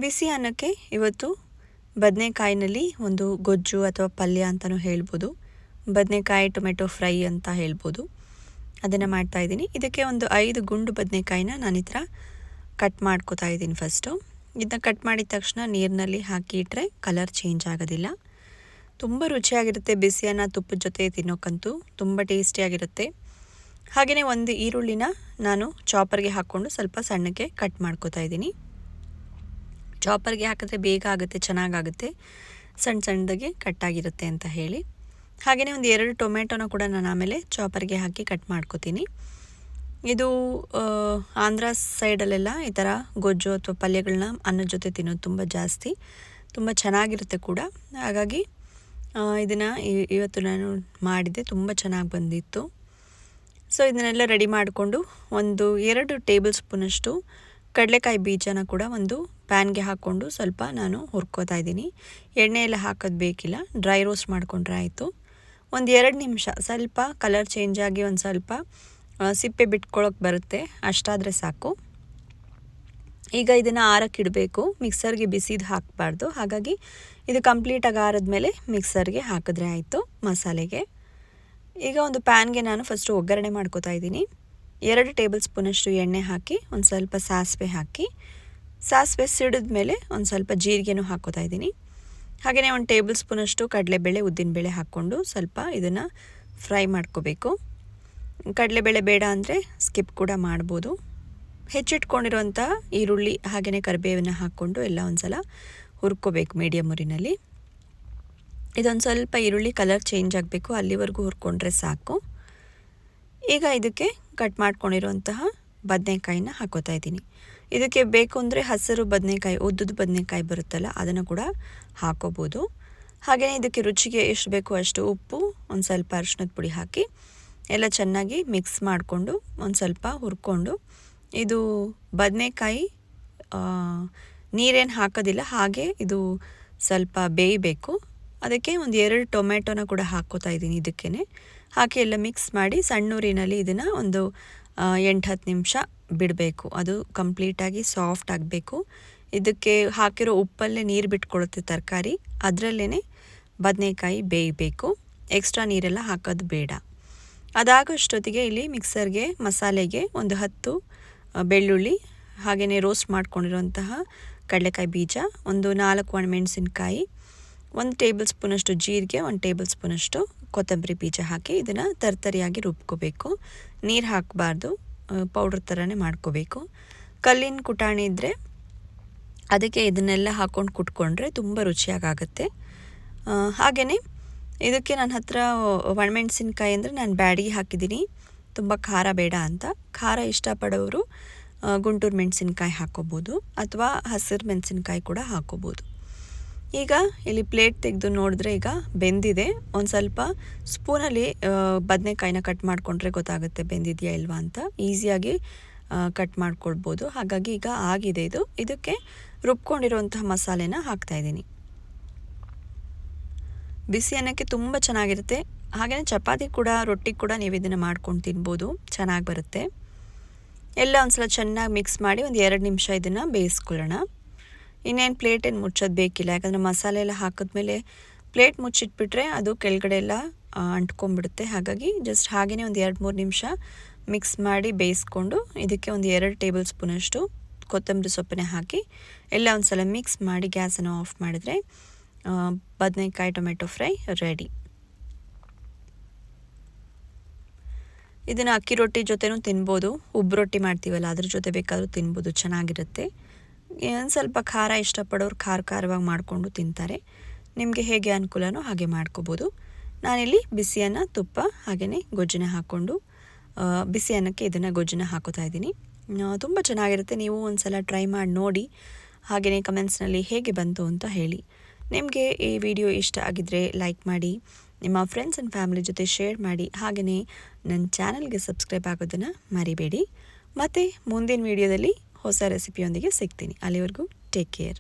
ಬಿಸಿ ಅನ್ನಕ್ಕೆ ಇವತ್ತು ಬದನೆಕಾಯಿನಲ್ಲಿ ಒಂದು ಗೊಜ್ಜು ಅಥವಾ ಪಲ್ಯ ಅಂತಲೂ ಹೇಳ್ಬೋದು. ಬದನೆಕಾಯಿ ಟೊಮೆಟೊ ಫ್ರೈ ಅಂತ ಹೇಳ್ಬೋದು. ಅದನ್ನು ಮಾಡ್ತಾಯಿದ್ದೀನಿ. ಇದಕ್ಕೆ ಒಂದು 5 ಗುಂಡು ಬದನೆಕಾಯಿನ ನಾನು ಈ ಥರ ಕಟ್ ಮಾಡ್ಕೋತಾ ಇದ್ದೀನಿ ಫಸ್ಟು. ಇದನ್ನ ಕಟ್ ಮಾಡಿದ ತಕ್ಷಣ ನೀರಿನಲ್ಲಿ ಹಾಕಿ ಇಟ್ಟರೆ ಕಲರ್ ಚೇಂಜ್ ಆಗೋದಿಲ್ಲ. ತುಂಬ ರುಚಿಯಾಗಿರುತ್ತೆ. ಬಿಸಿ ಅನ್ನ ತುಪ್ಪದ ಜೊತೆ ತಿನ್ನೋಕ್ಕಂತೂ ತುಂಬ ಟೇಸ್ಟಿಯಾಗಿರುತ್ತೆ. ಹಾಗೆಯೇ ಒಂದು ಈರುಳ್ಳಿನ ನಾನು ಚಾಪರ್ಗೆ ಹಾಕ್ಕೊಂಡು ಸ್ವಲ್ಪ ಸಣ್ಣಕ್ಕೆ ಕಟ್ ಮಾಡ್ಕೋತಾ ಇದ್ದೀನಿ. ಚಾಪರ್ಗೆ ಹಾಕಿದ್ರೆ ಬೇಗ ಆಗುತ್ತೆ, ಚೆನ್ನಾಗಾಗುತ್ತೆ, ಸಣ್ಣ ಸಣ್ಣದಾಗಿ ಕಟ್ಟಾಗಿರುತ್ತೆ ಅಂತ ಹೇಳಿ. ಹಾಗೆಯೇ ಒಂದು 2 ಟೊಮೆಟೊನ ಕೂಡ ನಾನು ಆಮೇಲೆ ಚಾಪರ್ಗೆ ಹಾಕಿ ಕಟ್ ಮಾಡ್ಕೋತೀನಿ. ಇದು ಆಂಧ್ರ ಸೈಡಲ್ಲೆಲ್ಲ ಈ ಥರ ಗೊಜ್ಜು ಅಥವಾ ಪಲ್ಯಗಳನ್ನ ಅನ್ನದ ಜೊತೆ ತಿನ್ನೋದು ತುಂಬ ಜಾಸ್ತಿ, ತುಂಬ ಚೆನ್ನಾಗಿರುತ್ತೆ ಕೂಡ. ಹಾಗಾಗಿ ಇದನ್ನು ಇವತ್ತು ನಾನು ಮಾಡಿದ್ದೆ, ತುಂಬ ಚೆನ್ನಾಗಿ ಬಂದಿತ್ತು. ಸೊ ಇದನ್ನೆಲ್ಲ ರೆಡಿ ಮಾಡಿಕೊಂಡು ಒಂದು 2 ಟೇಬಲ್ ಸ್ಪೂನಷ್ಟು ಕಡಲೆಕಾಯಿ ಬೀಜನ ಕೂಡ ಒಂದು ಪ್ಯಾನ್ಗೆ ಹಾಕ್ಕೊಂಡು ಸ್ವಲ್ಪ ನಾನು ಹುರ್ಕೋತಾ ಇದ್ದೀನಿ. ಎಣ್ಣೆ ಎಲ್ಲ ಹಾಕೋದು ಬೇಕಿಲ್ಲ, ಡ್ರೈ ರೋಸ್ಟ್ ಮಾಡಿಕೊಂಡ್ರೆ ಆಯಿತು. ಒಂದು 2 ನಿಮಿಷ ಸ್ವಲ್ಪ ಕಲರ್ ಚೇಂಜ್ ಆಗಿ ಒಂದು ಸ್ವಲ್ಪ ಸಿಪ್ಪೆ ಬಿಟ್ಕೊಳ್ಳೋಕೆ ಬರುತ್ತೆ, ಅಷ್ಟಾದರೆ ಸಾಕು. ಈಗ ಇದನ್ನು ಆರಕ್ಕಿಡಬೇಕು, ಮಿಕ್ಸರ್ಗೆ ಬಿಸಿದು ಹಾಕಬಾರ್ದು. ಹಾಗಾಗಿ ಇದು ಕಂಪ್ಲೀಟಾಗಿ ಆರಿದ್ಮೇಲೆ ಮಿಕ್ಸರ್ಗೆ ಹಾಕಿದ್ರೆ ಆಯಿತು ಮಸಾಲೆಗೆ. ಈಗ ಒಂದು ಪ್ಯಾನ್ಗೆ ನಾನು ಫಸ್ಟು ಒಗ್ಗರಣೆ ಮಾಡ್ಕೋತಾ ಇದ್ದೀನಿ. 2 ಟೇಬಲ್ ಸ್ಪೂನಷ್ಟು ಎಣ್ಣೆ ಹಾಕಿ ಒಂದು ಸ್ವಲ್ಪ ಸಾಸಿವೆ ಹಾಕಿ, ಸಾಸಿವೆ ಸಿಡಿದ ಮೇಲೆ ಒಂದು ಸ್ವಲ್ಪ ಜೀರಿಗೆನೂ ಹಾಕ್ಕೋತಾ ಇದ್ದೀನಿ. ಹಾಗೆಯೇ ಒಂದು ಟೇಬಲ್ ಸ್ಪೂನಷ್ಟು ಕಡಲೆಬೇಳೆ, ಉದ್ದಿನಬೇಳೆ ಹಾಕ್ಕೊಂಡು ಸ್ವಲ್ಪ ಇದನ್ನು ಫ್ರೈ ಮಾಡ್ಕೋಬೇಕು. ಕಡಲೆಬೇಳೆ ಬೇಡ ಅಂದರೆ ಸ್ಕಿಪ್ ಕೂಡ ಮಾಡ್ಬೋದು. ಹೆಚ್ಚಿಟ್ಕೊಂಡಿರೋಂಥ ಈರುಳ್ಳಿ ಹಾಗೆಯೇ ಕರಿಬೇವನ್ನು ಹಾಕ್ಕೊಂಡು ಎಲ್ಲ ಒಂದು ಸಲ ಹುರ್ಕೋಬೇಕು ಮೀಡಿಯಮ್ ಉರಿನಲ್ಲಿ. ಇದೊಂದು ಸ್ವಲ್ಪ ಈರುಳ್ಳಿ ಕಲರ್ ಚೇಂಜ್ ಆಗಬೇಕು, ಅಲ್ಲಿವರೆಗೂ ಹುರ್ಕೊಂಡ್ರೆ ಸಾಕು. ಈಗ ಇದಕ್ಕೆ ಕಟ್ ಮಾಡ್ಕೊಂಡಿರೋಂತಹ ಬದನೆಕಾಯಿನ ಹಾಕೋತಾ ಇದ್ದೀನಿ. ಇದಕ್ಕೆ ಬೇಕು ಅಂದರೆ ಹಸಿರು ಬದನೆಕಾಯಿ, ಉದ್ದುದ ಬದನೆಕಾಯಿ ಬರುತ್ತಲ್ಲ, ಅದನ್ನು ಕೂಡ ಹಾಕೋಬೋದು. ಹಾಗೆಯೇ ಇದಕ್ಕೆ ರುಚಿಗೆ ಎಷ್ಟು ಬೇಕೋ ಅಷ್ಟು ಉಪ್ಪು, ಒಂದು ಸ್ವಲ್ಪ ಅರಿಶಿಣದ ಪುಡಿ ಹಾಕಿ ಎಲ್ಲ ಚೆನ್ನಾಗಿ ಮಿಕ್ಸ್ ಮಾಡಿಕೊಂಡು ಒಂದು ಸ್ವಲ್ಪ ಹುರ್ಕೊಂಡು, ಇದು ಬದನೆಕಾಯಿ ನೀರೇನು ಹಾಕೋದಿಲ್ಲ, ಹಾಗೆ ಇದು ಸ್ವಲ್ಪ ಬೇಯಬೇಕು. ಅದಕ್ಕೆ ಒಂದು 2 ಟೊಮೆಟೊನ ಕೂಡ ಹಾಕ್ಕೋತಾ ಇದ್ದೀನಿ. ಇದಕ್ಕೇ ಹಾಕಿ ಎಲ್ಲ ಮಿಕ್ಸ್ ಮಾಡಿ ಸಣ್ಣೂರಿನಲ್ಲಿ ಇದನ್ನು ಒಂದು 8-10 ನಿಮಿಷ ಬಿಡಬೇಕು. ಅದು ಕಂಪ್ಲೀಟಾಗಿ ಸಾಫ್ಟ್ ಆಗಬೇಕು. ಇದಕ್ಕೆ ಹಾಕಿರೋ ಉಪ್ಪಲ್ಲೇ ನೀರು ಬಿಟ್ಕೊಳ್ಳುತ್ತೆ ತರಕಾರಿ, ಅದರಲ್ಲೇ ಬದನೆಕಾಯಿ ಬೇಯಬೇಕು. ಎಕ್ಸ್ಟ್ರಾ ನೀರೆಲ್ಲ ಹಾಕೋದು ಬೇಡ. ಅದಾಗೋಷ್ಟೊತ್ತಿಗೆ ಇಲ್ಲಿ ಮಿಕ್ಸರ್ಗೆ ಮಸಾಲೆಗೆ ಒಂದು 10 ಬೆಳ್ಳುಳ್ಳಿ, ಹಾಗೆಯೇ ರೋಸ್ಟ್ ಮಾಡ್ಕೊಂಡಿರೋಂತಹ ಕಡಲೆಕಾಯಿ ಬೀಜ, ಒಂದು 4 ಒಣಮೆಣಸಿನ್ಕಾಯಿ, 1 ಟೇಬಲ್ ಸ್ಪೂನಷ್ಟು ಜೀರಿಗೆ, 1 ಟೇಬಲ್ ಸ್ಪೂನಷ್ಟು ಕೊತ್ತಂಬರಿ ಬೀಜ ಹಾಕಿ ಇದನ್ನು ತರ್ತರಿಯಾಗಿ ರುಬ್ಕೋಬೇಕು. ನೀರು ಹಾಕಬಾರ್ದು, ಪೌಡ್ರ್ ಥರನೇ ಮಾಡ್ಕೋಬೇಕು. ಕಲ್ಲಿನ ಕುಟಾಣಿ ಇದ್ದರೆ ಅದಕ್ಕೆ ಇದನ್ನೆಲ್ಲ ಹಾಕ್ಕೊಂಡು ಕುಟ್ಕೊಂಡ್ರೆ ತುಂಬ ರುಚಿಯಾಗುತ್ತೆ. ಹಾಗೆಯೇ ಇದಕ್ಕೆ ನನ್ನ ಹತ್ರ ಒಣಮೆಣಸಿನ್ಕಾಯಿ ಅಂದರೆ ನಾನು ಬ್ಯಾಡಿಗೆ ಹಾಕಿದ್ದೀನಿ, ತುಂಬ ಖಾರ ಬೇಡ ಅಂತ. ಖಾರ ಇಷ್ಟಪಡೋರು ಗುಂಟೂರು ಮೆಣಸಿನ್ಕಾಯಿ ಹಾಕ್ಕೋಬೋದು ಅಥವಾ ಹಸಿರು ಮೆಣಸಿನ್ಕಾಯಿ ಕೂಡ ಹಾಕ್ಕೋಬೋದು. ಈಗ ಇಲ್ಲಿ ಪ್ಲೇಟ್ ತೆಗೆದು ನೋಡಿದ್ರೆ ಈಗ ಬೆಂದಿದೆ. ಒಂದು ಸ್ವಲ್ಪ ಸ್ಪೂನಲ್ಲಿ ಬದನೆಕಾಯಿನ ಕಟ್ ಮಾಡಿಕೊಂಡ್ರೆ ಗೊತ್ತಾಗುತ್ತೆ ಬೆಂದಿದೆಯಾ ಇಲ್ವಾ ಅಂತ. ಈಸಿಯಾಗಿ ಕಟ್ ಮಾಡ್ಕೊಳ್ಬೋದು. ಹಾಗಾಗಿ ಈಗ ಆಗಿದೆ ಇದು. ಇದಕ್ಕೆ ರುಬ್ಕೊಂಡಿರುವಂತಹ ಮಸಾಲೆನ ಹಾಕ್ತಾಯಿದ್ದೀನಿ. ಬಿಸಿ ಅನ್ನಕ್ಕೆ ತುಂಬ ಚೆನ್ನಾಗಿರುತ್ತೆ. ಹಾಗೆಯೇ ಚಪಾತಿ ಕೂಡ, ರೊಟ್ಟಿ ಕೂಡ ನೀವು ಇದನ್ನು ಮಾಡ್ಕೊಂಡು ತಿನ್ಬೋದು, ಚೆನ್ನಾಗಿ ಬರುತ್ತೆ. ಎಲ್ಲ ಒಂದು ಸಲ ಚೆನ್ನಾಗಿ ಮಿಕ್ಸ್ ಮಾಡಿ ಒಂದು 2 ನಿಮಿಷ ಇದನ್ನು ಬೇಯಿಸ್ಕೊಳ್ಳೋಣ. ಇನ್ನೇನು ಪ್ಲೇಟೇನು ಮುಚ್ಚೋದು ಬೇಕಿಲ್ಲ, ಯಾಕಂದರೆ ಮಸಾಲೆ ಎಲ್ಲ ಹಾಕಿದ್ಮೇಲೆ ಪ್ಲೇಟ್ ಮುಚ್ಚಿಟ್ಬಿಟ್ರೆ ಅದು ಕೆಳಗಡೆ ಎಲ್ಲ ಅಂಟ್ಕೊಂಡ್ಬಿಡುತ್ತೆ. ಹಾಗಾಗಿ ಜಸ್ಟ್ ಹಾಗೆಯೇ ಒಂದು 2-3 ನಿಮಿಷ ಮಿಕ್ಸ್ ಮಾಡಿ ಬೇಯಿಸ್ಕೊಂಡು ಇದಕ್ಕೆ ಒಂದು 2 ಟೇಬಲ್ ಸ್ಪೂನಷ್ಟು ಕೊತ್ತಂಬರಿ ಸೊಪ್ಪನ್ನ ಹಾಕಿ ಎಲ್ಲ ಒಂದು ಸಲ ಮಿಕ್ಸ್ ಮಾಡಿ ಗ್ಯಾಸನ್ನು ಆಫ್ ಮಾಡಿದ್ರೆ ಬದನೆಕಾಯಿ ಟೊಮೆಟೊ ಫ್ರೈ ರೆಡಿ. ಇದನ್ನು ಅಕ್ಕಿ ರೊಟ್ಟಿ ಜೊತೆನೂ ತಿನ್ಬೋದು, ಉಬ್ಬು ರೊಟ್ಟಿ ಮಾಡ್ತೀವಲ್ಲ ಅದ್ರ ಜೊತೆ ಬೇಕಾದರೂ ತಿನ್ಬೋದು, ಚೆನ್ನಾಗಿರುತ್ತೆ. ಒಂದು ಸ್ವಲ್ಪ ಖಾರ ಇಷ್ಟಪಡೋರು ಖಾರವಾಗಿ ಮಾಡಿಕೊಂಡು ತಿಂತಾರೆ. ನಿಮಗೆ ಹೇಗೆ ಅನುಕೂಲನೋ ಹಾಗೆ ಮಾಡ್ಕೋಬೋದು. ನಾನಿಲ್ಲಿ ಬಿಸಿಯನ್ನು ತುಪ್ಪ ಹಾಗೆಯೇ ಗೊಜ್ಜನ್ನ ಹಾಕ್ಕೊಂಡು ಬಿಸಿ ಅನ್ನಕ್ಕೆ ಇದನ್ನು ಗೊಜ್ಜನ್ನ ಹಾಕೋತಾ ಇದ್ದೀನಿ. ತುಂಬ ಚೆನ್ನಾಗಿರುತ್ತೆ. ನೀವು ಒಂದು ಸಲ ಟ್ರೈ ಮಾಡಿ ನೋಡಿ, ಹಾಗೆಯೇ ಕಮೆಂಟ್ಸ್ನಲ್ಲಿ ಹೇಗೆ ಬಂತು ಅಂತ ಹೇಳಿ. ನಿಮಗೆ ಈ ವಿಡಿಯೋ ಇಷ್ಟ ಆಗಿದ್ದರೆ ಲೈಕ್ ಮಾಡಿ, ನಿಮ್ಮ ಫ್ರೆಂಡ್ಸ್ ಆ್ಯಂಡ್ ಫ್ಯಾಮಿಲಿ ಜೊತೆ ಶೇರ್ ಮಾಡಿ, ಹಾಗೆಯೇ ನನ್ನ ಚಾನಲ್ಗೆ ಸಬ್ಸ್ಕ್ರೈಬ್ ಆಗೋದನ್ನು ಮರಿಬೇಡಿ. ಮತ್ತು ಮುಂದಿನ ವಿಡಿಯೋದಲ್ಲಿ ಹೊಸ ರೆಸಿಪಿಯೊಂದಿಗೆ ಸಿಗ್ತೀನಿ. ಅಲ್ಲಿವರೆಗೂ ಟೇಕ್ ಕೇರ್.